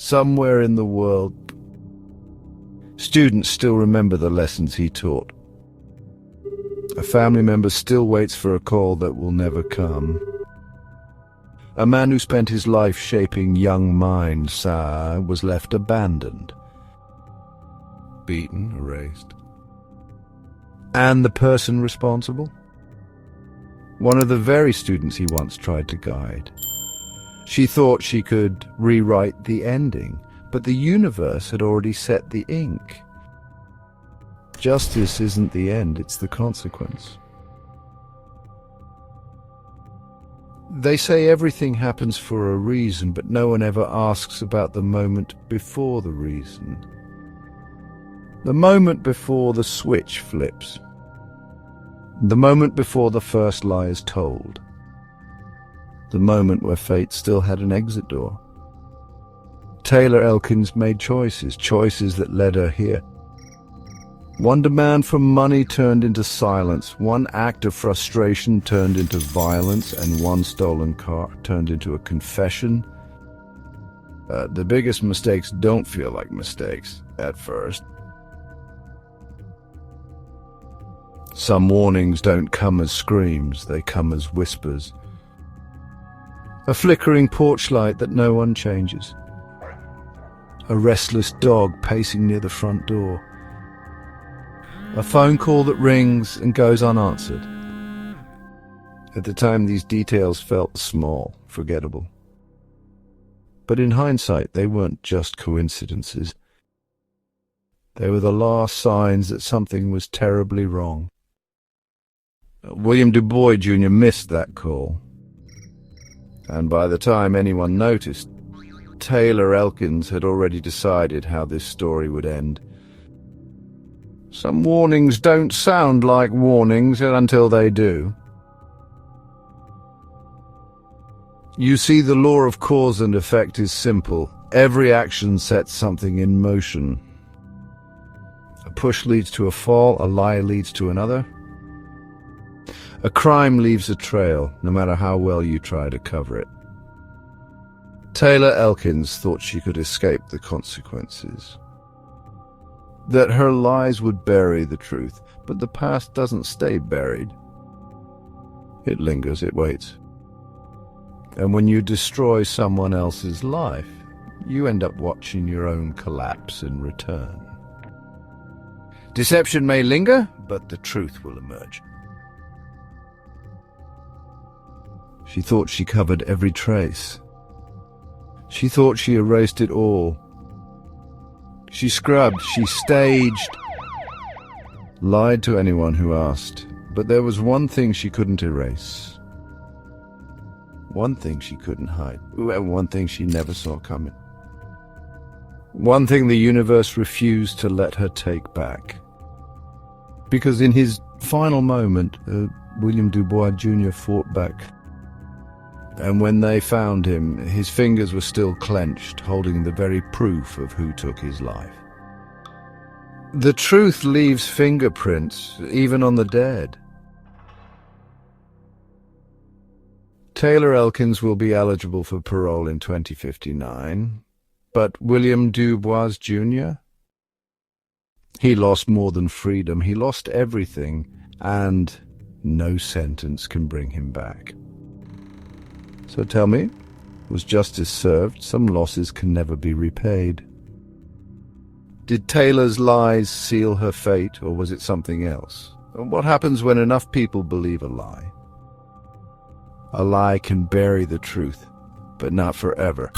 somewhere in the world. Students still remember the lessons he taught. A family member still waits for a call that will never come. A man who spent his life shaping young minds was left abandoned, beaten, erased. And the person responsible? One of the very students he once tried to guide. She thought she could rewrite the ending, but the universe had already set the ink. Justice isn't the end, it's the consequence. They say everything happens for a reason, but no one ever asks about the moment before the reason. The moment before the switch flips. The moment before the first lie is told. The moment where fate still had an exit door. Taylor Elkins made choices that led her here. One demand for money turned into silence, one act of frustration turned into violence, and one stolen car turned into a confession. The biggest mistakes don't feel like mistakes at first. Some warnings don't come as screams, they come as whispers. A flickering porch light that no one changes. A restless dog pacing near the front door. A phone call that rings and goes unanswered. At the time, these details felt small, forgettable. But in hindsight, they weren't just coincidences. They were the last signs that something was terribly wrong. William Dubois Jr. missed that call. And by the time anyone noticed, Taylor Elkins had already decided how this story would end. Some warnings don't sound like warnings until they do. You see, the law of cause and effect is simple. Every action sets something in motion. A push leads to a fall, a lie leads to another. A crime leaves a trail, no matter how well you try to cover it. Taylor Elkins thought she could escape the consequences. That her lies would bury the truth, but the past doesn't stay buried. It lingers, it waits. And when you destroy someone else's life, you end up watching your own collapse in return. Deception may linger, but the truth will emerge. She thought she covered every trace. She thought she erased it all. She scrubbed, she staged, lied to anyone who asked. But there was one thing she couldn't erase. One thing she couldn't hide. One thing she never saw coming. One thing the universe refused to let her take back. Because in his final moment, William Dubois Jr. fought back. And when they found him, his fingers were still clenched, holding the very proof of who took his life. The truth leaves fingerprints, even on the dead. Taylor Elkins will be eligible for parole in 2059, but William Dubois Jr.? He lost more than freedom. He lost everything, and no sentence can bring him back. So tell me, was justice served? Some losses can never be repaid. Did Taylor's lies seal her fate, or was it something else? And what happens when enough people believe a lie? A lie can bury the truth, but not forever.